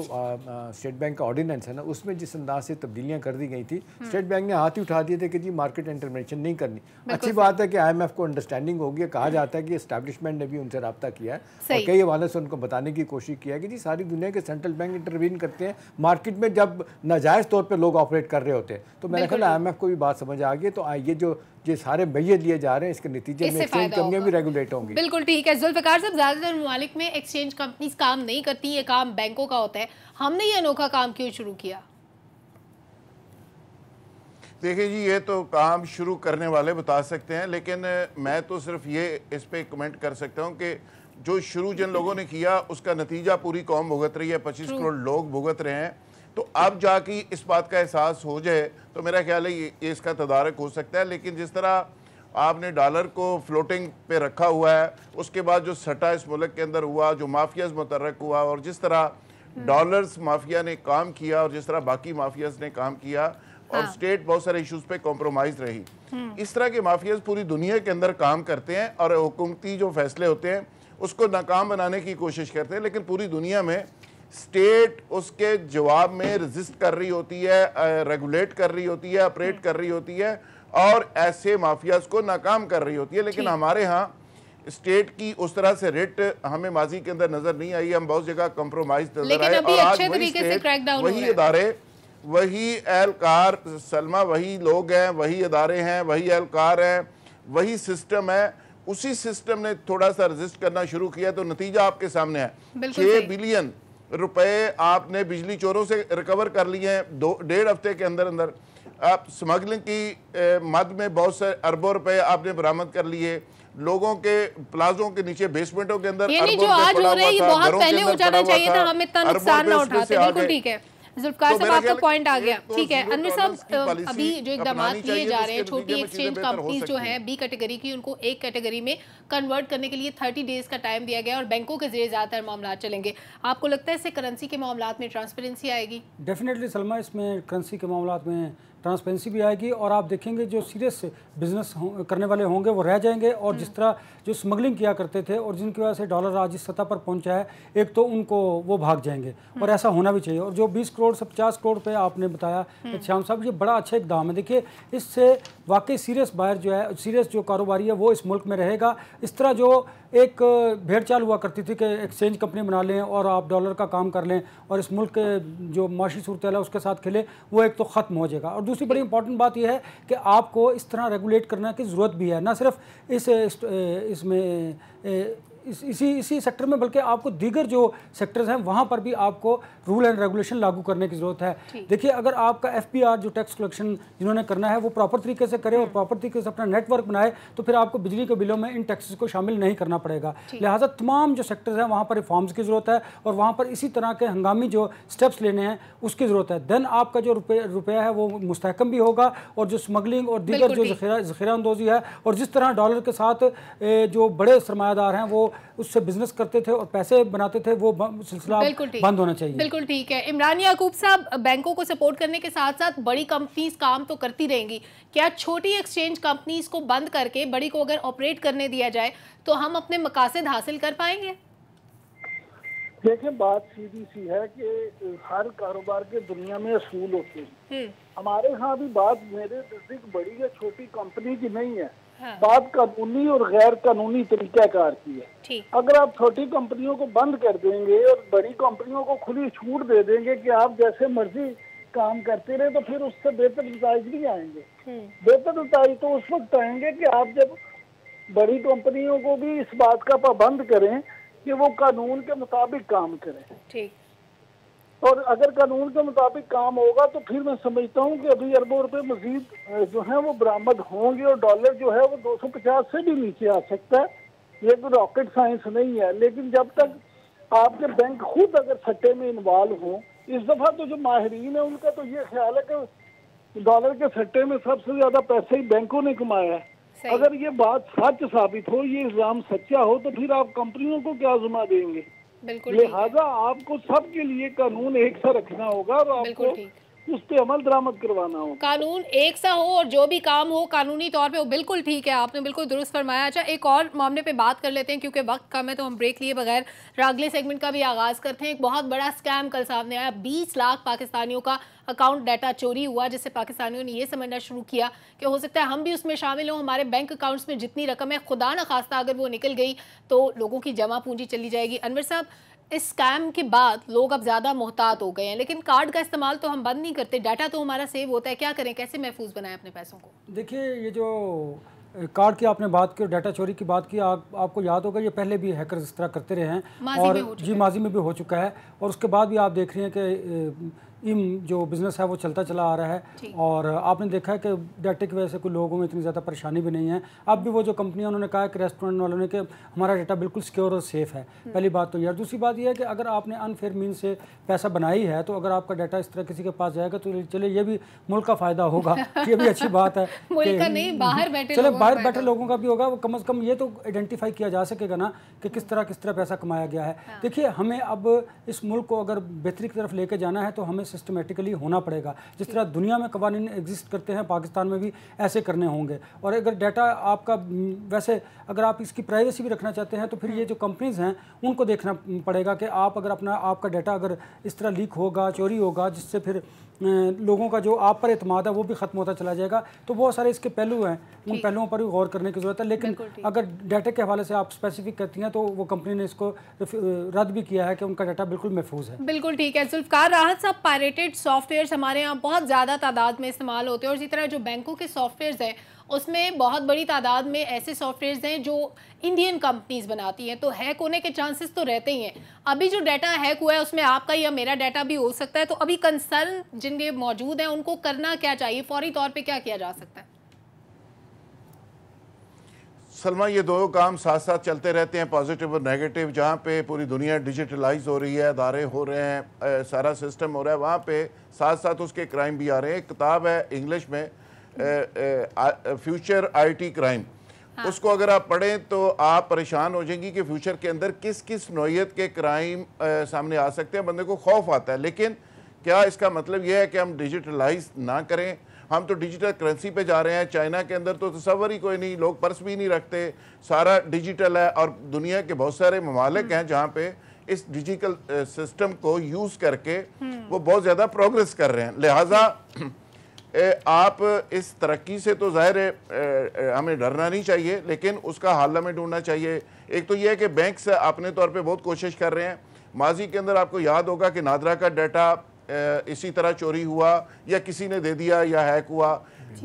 स्टेट बैंक का ऑर्डिनेंस है ना उसमें जिस अंदाज से तब्दीलियां कर दी गई थी, स्टेट बैंक ने हाथ ही उठा दिए थे कि जी मार्केट इंटरवेंशन नहीं करनी। अच्छी बात है कि IMF को अंडरस्टैंडिंग हो गई, कहा जाता है कि एस्टैब्लिशमेंट ने भी उनसे रब्ता किया है और कई हवाले से उनको बताने की कोशिश किया कि जी सारी दुनिया के सेंट्रल बैंक इंटरवीन करते हैं मार्केट में जब नाजायज़ तौर पर लोग ऑपरेट कर रहे होते हैं। तो मेरा ख्याल IMF को भी बात समझ आ गई। तो ये सारे मैये लिए जा रहे हैं, इसके नतीजे में एक्सचेंज कंपनियां भी रेगुलेट होंगी। बिल्कुल ठीक है जुल्फिकार साहब, ज्यादातर ममालिक में एक्सचेंज कंपनीज काम नहीं करती, ये काम बैंकों का होता है, हमने ये अनोखा काम क्यों शुरू किया? देखिए जी, ये तो काम शुरू करने वाले बता सकते हैं, लेकिन मैं तो सिर्फ ये इस पे कमेंट कर सकता हूँ कि जो शुरू जिन लोगों ने किया उसका नतीजा पूरी कौम भुगत रही है, 25 करोड़ लोग भुगत रहे हैं। तो अब जाके इस बात का एहसास हो जाए तो मेरा ख्याल है ये इसका तदारक हो सकता है। लेकिन जिस तरह आपने डॉलर को फ्लोटिंग पे रखा हुआ है, उसके बाद जो सट्टा इस मुल्क के अंदर हुआ, जो माफियाज मुतर्रक हुआ और जिस तरह डॉलर्स माफिया ने काम किया और जिस तरह बाकी माफियाज ने काम किया और स्टेट बहुत सारे इश्यूज पे कॉम्प्रोमाइज रही, इस तरह के माफियाज पूरी दुनिया के अंदर काम करते हैं और हुकूमती जो फैसले होते हैं उसको नाकाम बनाने की कोशिश करते हैं। लेकिन पूरी दुनिया में स्टेट उसके जवाब में रेजिस्ट कर रही होती है, रेगुलेट कर रही होती है, ऑपरेट कर रही होती है और ऐसे माफियाज को नाकाम कर रही होती है। लेकिन हमारे यहाँ स्टेट की उस तरह से रेट हमें माजी के अंदर नजर नहीं आई, हम बहुत जगह कंप्रोमाइज नजर आए और आज वही स्टेट, वही इदारे, वही एहलकार सलमा, वही लोग हैं, वही इदारे हैं, वही एहलकार हैं, वही सिस्टम है, उसी सिस्टम ने थोड़ा सा रेजिस्ट करना शुरू किया तो नतीजा आपके सामने है। 6 बिलियन रुपए आपने बिजली चोरों से रिकवर कर लिए हैं 1.5 हफ्ते के अंदर अंदर। आप स्मगलिंग की मद में बहुत से अरबों रुपए आपने बरामद कर लिए, लोगों के प्लाजों के नीचे बेसमेंटों के अंदर जो आज हो रहा है ये बहुत पहले हो जाना चाहिए था, हम इतना नुकसान ना उठाते। बिल्कुल ठीक है जुल्फिकार साहब, आपका पॉइंट आ गया। ठीक है अनवर साहब, अभी जो इकदाम लिए जा रहे हैं, छोटी एक्सचेंज कंपनीज जो हैं B कैटेगरी की, उनको एक कैटेगरी में कन्वर्ट करने के लिए 30 डेज का टाइम दिया गया और बैंकों के जरिए ज़्यादातर मामला चलेंगे। आपको लगता है इससे करेंसी के मामलात में ट्रांसपेरेंसी आएगी? डेफिनेटली सलमा, इसमें करेंसी के मामलात में ट्रांसपेरेंसी भी आएगी और आप देखेंगे जो सीरियस बिजनेस करने वाले होंगे वो रह जाएंगे और जिस तरह जो स्मगलिंग किया करते थे और जिनकी वजह से डॉलर आज इस सतह पर पहुंचा है, एक तो उनको वो भाग जाएंगे और ऐसा होना भी चाहिए। और जो 20 करोड़ से 50 करोड़ पे आपने बताया श्याम साहब, ये बड़ा अच्छा इकदाम है। देखिए इससे वाकई सीरियस बायर जो है, सीरियस जो कारोबारी है वो इस मुल्क में रहेगा। इस तरह जो एक भेड़ चाल हुआ करती थी कि एक्सचेंज कंपनी बना लें और आप डॉलर का काम कर लें और इस मुल्क के जो माशी सूरत है उसके साथ खेले, वो एक तो ख़त्म हो जाएगा। और दूसरी बड़ी इंपॉर्टेंट बात यह है कि आपको इस तरह रेगुलेट करने की ज़रूरत भी है, ना सिर्फ इसी सेक्टर में बल्कि आपको दीगर जो सेक्टर्स हैं वहाँ पर भी आपको रूल एंड रेगुलेशन लागू करने की ज़रूरत है। देखिए अगर आपका FPR जो टैक्स कलेक्शन जिन्होंने करना है वो प्रॉपर तरीके से करे और प्रॉपर तरीके से अपना नेटवर्क बनाए तो फिर आपको बिजली के बिलों में इन टैक्सेस को शामिल नहीं करना पड़ेगा। लिहाजा तमाम जो सेक्टर्स हैं वहाँ पर रिफॉर्म्स की ज़रूरत है और वहाँ पर इसी तरह के हंगामी जो स्टेप्स लेने हैं उसकी ज़रूरत है। देन आपका जो रुपया है वो मुस्तहकम भी होगा और जो स्मगलिंग और दीगर जो ज़ख़ीरा अंदोज़ी है और जिस तरह डॉलर के साथ जो बड़े सरमायादार हैं वो उससे बिजनेस करते थे और पैसे बनाते थे, वो सिलसिला बंद होना चाहिए। बिल्कुल ठीक है। इमरान याकूब साहब, बैंकों को सपोर्ट करने के साथ साथ बड़ी कंपनीज काम तो करती रहेंगी, क्या छोटी एक्सचेंज कंपनीज को बंद करके बड़ी को अगर ऑपरेट करने दिया जाए तो हम अपने मकासद हासिल कर पाएंगे? देखिए बात सीधी सी है कि हर कारोबार के दुनिया में असूल होते हैं। हमारे यहाँ भी बात मेरे नजदीक बड़ी या छोटी कंपनी की नहीं है, बात कानूनी और गैर कानूनी तरीकाकार की है। अगर आप छोटी कंपनियों को बंद कर देंगे और बड़ी कंपनियों को खुली छूट दे देंगे कि आप जैसे मर्जी काम करते रहे तो फिर उससे बेहतर नताइज नहीं आएंगे। बेहतर नताइज तो उस वक्त आएंगे कि आप जब बड़ी कंपनियों को भी इस बात का पाबंद करें कि वो कानून के मुताबिक काम करें। ठीक। और अगर कानून के मुताबिक काम होगा तो फिर मैं समझता हूँ कि अभी अरबों रुपए मजीद जो है वो बरामद होंगे और डॉलर जो है वो 250 से भी नीचे आ सकता है। ये कोई रॉकेट साइंस नहीं है, लेकिन जब तक आपके बैंक खुद अगर सट्टे में इन्वॉल्व हो, इस दफा तो जो माहिरीन है उनका तो ये ख्याल है कि डॉलर के सट्टे में सबसे ज्यादा पैसे ही बैंकों ने कमाया है। अगर ये बात सच साबित हो, ये इल्जाम सच्चा हो, तो फिर आप कंपनियों को क्या जुम्मा देंगे? लिहाजा आपको सबके लिए कानून एक सा रखना होगा और आपको उस पे अमल दरामद करवाना होगा। कानून एक सा हो और जो भी काम हो कानूनी तौर पे वो बिल्कुल ठीक है, आपने बिल्कुल दुरुस्त फरमाया। अच्छा, एक और मामले पे बात कर लेते हैं क्योंकि वक्त कम है, तो हम ब्रेक लिए बगैर अगले सेगमेंट का भी आगाज करते हैं। एक बहुत बड़ा स्कैम कल सामने आया। 20 लाख पाकिस्तानियों का अकाउंट डाटा चोरी हुआ, जिससे पाकिस्तानियों ने ये समझना शुरू किया कि हो सकता है हम भी उसमें शामिल हों। हमारे बैंक अकाउंट्स में जितनी रकम है, खुदा न खास्ता अगर वो निकल गई तो लोगों की जमा पूंजी चली जाएगी। अनवर साहब, इस स्कैम के बाद लोग अब ज़्यादा मोहतात हो गए हैं, लेकिन कार्ड का इस्तेमाल तो हम बंद नहीं करते, डाटा तो हमारा सेव होता है। क्या करें, कैसे महफूज बनाएं अपने पैसों को? देखिए, ये जो कार्ड की आपने बात की और डाटा चोरी की बात की, आपको याद होगा ये पहले भी हैकर्स इस तरह करते रहे हैं और जी माजी में भी हो चुका है। और उसके बाद भी आप देख रहे हैं कि जो बिज़नेस है वो चलता चला आ रहा है और आपने देखा है कि डाटे की वजह से कोई लोगों में इतनी ज़्यादा परेशानी भी नहीं है। अब भी वो जो कंपनियां, उन्होंने कहा है कि रेस्टोरेंट वालों ने कि हमारा डाटा बिल्कुल सिक्योर और सेफ़ है। पहली बात तो यार, दूसरी बात यह है कि अगर आपने अनफेयर मीन से पैसा बनाई है तो अगर आपका डाटा इस तरह किसी के पास जाएगा तो चले ये भी मुल्क का फ़ायदा होगा, ये भी अच्छी बात है। बाहर बैठे लोगों का भी होगा, वो कम से कम ये तो आइडेंटिफाई किया जा सकेगा ना कि किस तरह पैसा कमाया गया है। देखिए, हमें अब इस मुल्क को अगर बेहतरी की तरफ लेके जाना है तो हमें सिस्टमेटिकली होना पड़ेगा। जिस तरह दुनिया में कवानीन एग्जिस्ट करते हैं, पाकिस्तान में भी ऐसे करने होंगे। और अगर डाटा आपका वैसे अगर आप इसकी प्राइवेसी भी रखना चाहते हैं तो फिर ये जो कंपनीज हैं उनको देखना पड़ेगा कि आप अगर आपका डाटा अगर इस तरह लीक होगा, चोरी होगा, जिससे फिर लोगों का जो आप पर एतमाद है वो भी ख़त्म होता चला जाएगा। तो बहुत सारे इसके पहलू हैं, उन पहलुओं पर भी गौर करने की ज़रूरत है। लेकिन अगर डाटा के हवाले से आप स्पेसिफिक करती हैं तो वो कंपनी ने इसको रद्द भी किया है कि उनका डाटा बिल्कुल महफूज है। बिल्कुल ठीक है। जुल्फ़िकार राहत साहब, पायरेटेड सॉफ्टवेयर्स हमारे यहाँ बहुत ज़्यादा तादाद में इस्तेमाल होते हैं और इसी तरह जो बैंकों के सॉफ्टवेयर्स हैं उसमें बहुत बड़ी तादाद में ऐसे सॉफ्टवेयर्स हैं जो इंडियन कंपनीज बनाती हैं, तो हैक होने के चांसेस तो रहते ही हैं। अभी जो डाटा हैक हुआ है उसमें आपका या मेरा डाटा भी हो सकता है, तो अभी कंसर्न जिनके मौजूद हैं उनको करना क्या चाहिए, फौरी तौर पे क्या किया जा सकता है? सलमा, ये दो काम साथ साथ चलते रहते हैं, पॉजिटिव और नेगेटिव। जहाँ पे पूरी दुनिया डिजिटलाइज हो रही है, अदारे हो रहे हैं, सारा सिस्टम हो रहा है, वहाँ पे साथ साथ उसके क्राइम भी आ रहे हैं। एक किताब है इंग्लिश में, फ्यूचर आईटी क्राइम। उसको अगर आप पढ़ें तो आप परेशान हो जाएंगी कि फ्यूचर के अंदर किस किस नौयत के क्राइम सामने आ सकते हैं। बंदे को खौफ आता है, लेकिन क्या इसका मतलब यह है कि हम डिजिटलाइज ना करें? हम तो डिजिटल करेंसी पे जा रहे हैं। चाइना के अंदर तो तस्वर ही कोई नहीं, लोग पर्स भी नहीं रखते, सारा डिजिटल है। और दुनिया के बहुत सारे ममालिक हैं जहाँ पे इस डिजिटल सिस्टम को यूज़ करके वो बहुत ज़्यादा प्रोग्रेस कर रहे हैं। लिहाजा आप इस तरक्की से तो ज़ाहिर है हमें डरना नहीं चाहिए, लेकिन उसका हल हमें ढूंढना चाहिए। एक तो यह है कि बैंक्स अपने तौर पे बहुत कोशिश कर रहे हैं। माजी के अंदर आपको याद होगा कि नादरा का डाटा इसी तरह चोरी हुआ या किसी ने दे दिया या हैक हुआ।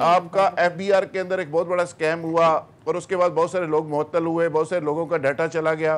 आपका FBR के अंदर एक बहुत बड़ा स्कैम हुआ और उसके बाद बहुत सारे लोग मुअत्तल हुए, बहुत सारे लोगों का डाटा चला गया।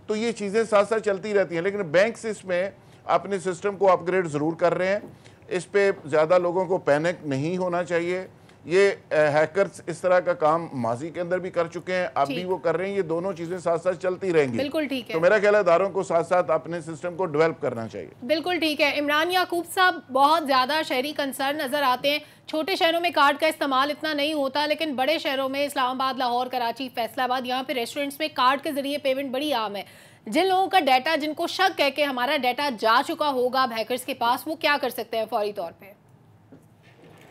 तो ये चीज़ें साथ साथ चलती रहती हैं, लेकिन बैंक्स इसमें अपने सिस्टम को अपग्रेड ज़रूर कर रहे हैं। इस पे ज़्यादा लोगों को पैनिक नहीं होना चाहिए। ये हैकर्स इस तरह का काम माजी के अंदर भी कर चुके हैं, अब भी वो कर रहे हैं। ये दोनों चीजें साथ साथ चलती रहेंगी। बिल्कुल ठीक है। तो मेरा ख्याल है इदारों को साथ साथ अपने सिस्टम को डेवलप करना चाहिए। बिल्कुल ठीक है। इमरान याकूब साहब, बहुत ज्यादा शहरी कंसर्न नजर आते हैं। छोटे शहरों में कार्ड का इस्तेमाल इतना नहीं होता, लेकिन बड़े शहरों में इस्लामाबाद, लाहौर, कराची, फैसलाबाद, यहाँ पे रेस्टोरेंट्स में कार्ड के जरिए पेमेंट बड़ी आम है। जिन लोगों का डाटा, जिनको शक है कि हमारा डाटा जा चुका होगा हैकर्स के पास, वो क्या कर सकते हैं फौरी तौर पे?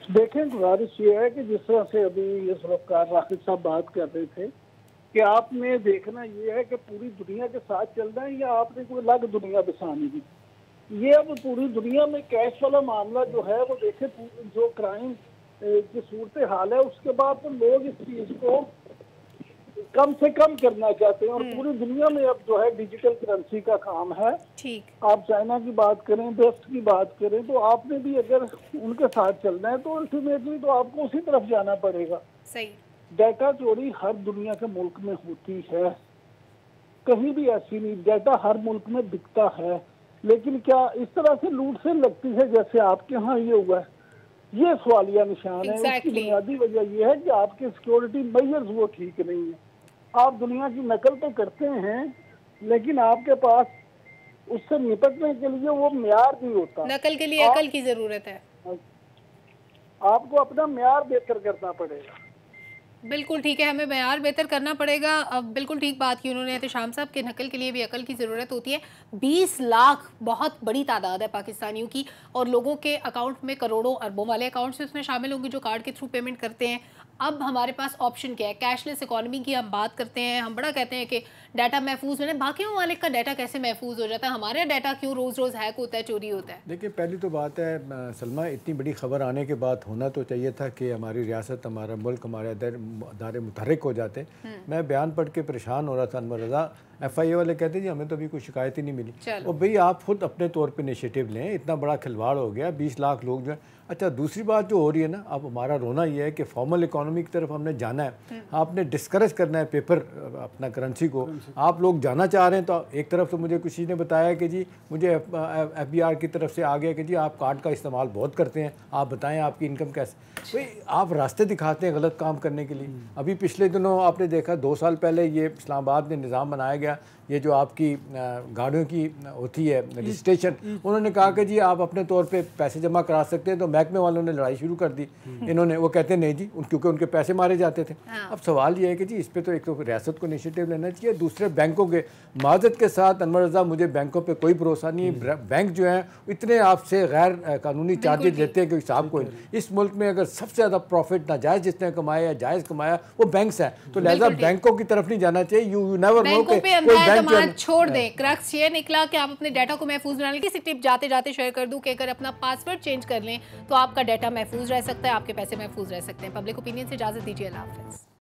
देखें, गुजारिश ये है कि जिस तरह से अभी ये जुल्फ़िकार राशिद साहब बात कर रहे थे कि आपने देखना ये है कि पूरी दुनिया के साथ चलना है या आपने कोई अलग दुनिया बसानी है। ये अब पूरी दुनिया में कैश वाला मामला जो है वो देखे, जो क्राइम की सूरत हाल है, उसके बाद तो लोग इस चीज को कम से कम करना चाहते हैं और पूरी दुनिया में अब जो है डिजिटल करेंसी का काम है। ठीक। आप चाइना की बात करें, वेस्ट की बात करें, तो आपने भी अगर उनके साथ चलना है तो अल्टीमेटली तो आपको उसी तरफ जाना पड़ेगा। सही। डाटा चोरी हर दुनिया के मुल्क में होती है, कहीं भी ऐसी नहीं, डाटा हर मुल्क में बिकता है, लेकिन क्या इस तरह से लूट से लगती है जैसे आपके यहाँ ये हुआ है? ये सवालिया निशान है। उसकी बुनियादी वजह यह है कि आपके सिक्योरिटी मेजर्स वो ठीक नहीं है। आप दुनिया की नकल तो करते हैं, लेकिन आपके पास उससे निपटने के लिए वो म्यार नहीं होता। नकल के लिए अकल की जरूरत है। आपको अपना म्यार बेहतर करना पड़ेगा। बिल्कुल ठीक है, हमें मेयार बेहतर करना पड़ेगा। अब बिल्कुल ठीक बात की उन्होंने एहतशाम साहब के नकल के लिए भी अकल की ज़रूरत होती है। 20 लाख बहुत बड़ी तादाद है पाकिस्तानियों की, और लोगों के अकाउंट में करोड़ों अरबों वाले अकाउंट्स उसमें शामिल होंगे जो कार्ड के थ्रू पेमेंट करते हैं। अब हमारे पास ऑप्शन क्या है? कैशलेस इकोनॉमी की हम बात करते हैं, हम बड़ा कहते हैं कि डाटा महफूज है। बाकी ममालिक का डाटा कैसे महफूज हो जाता है, हमारा डाटा क्यों रोज़ रोज़ हैक होता है, चोरी होता है? देखिए, पहली तो बात है सलमा, इतनी बड़ी खबर आने के बाद होना तो चाहिए था कि हमारी रियासत, हमारा मुल्क, हमारे अदारे मुतहरिक हो जाते। मैं बयान पढ़ के परेशान हो रहा था। अनवर रज़ा FIA वाले कहते जी हमें तो अभी कोई शिकायत ही नहीं मिली। और भाई आप खुद अपने तौर पे इनिशिएटिव लें, इतना बड़ा खिलवाड़ हो गया, 20 लाख लोग जो है। अच्छा, दूसरी बात जो हो रही है ना, अब हमारा रोना ये है कि फॉर्मल इकोनॉमी की तरफ हमने जाना है, आपने डिस्करेज करना है पेपर अपना करेंसी को। आप लोग जाना चाह रहे हैं तो एक तरफ तो मुझे किसी ने बताया कि जी मुझे FBR की तरफ से आ गया कि जी आप कार्ड का इस्तेमाल बहुत करते हैं, आप बताएं आपकी इनकम कैसे। भाई आप रास्ते दिखाते हैं गलत काम करने के लिए। अभी पिछले दिनों आपने देखा 2 साल पहले ये इस्लामाबाद में निज़ाम बनाया गया, ये जो आपकी गाड़ियों की होती है रजिस्ट्रेशन, उन्होंने कहा कि जी आप अपने तौर पे पैसे जमा करा सकते हैं, तो महकमे वालों ने लड़ाई शुरू कर दी। इन्होंने वो कहते नहीं जी, क्योंकि उनके पैसे मारे जाते थे। अब सवाल ये है कि जी इस पर तो एक तो रियासत को इनिशिएटिव लेना चाहिए, दूसरे बैंकों के माजत के साथ अनवर रज़ा मुझे बैंकों पे कोई भरोसा नहीं है। बैंक जो है इतने आपसे गैर कानूनी चार्जेज लेते हैं कि हिसाब को। इस मुल्क में अगर सबसे ज़्यादा प्रॉफिट नाजायज़ जिसने कमाया या जायज़ कमाया वो बैंक्स हैं, तो लिहाजा बैंकों की तरफ नहीं जाना चाहिए। यू नेवर नो कि छोड़ दें। क्रक्स ये निकला कि आप अपने डाटा को महफूज बनाने की टिप जाते जाते शेयर कर दूं कि अगर अपना पासवर्ड चेंज कर लें तो आपका डाटा महफूज रह सकता है, आपके पैसे महफूज रह सकते हैं। पब्लिक ओपिनियन से इजाजत दीजिए। अल्लाह हाफ़िज़।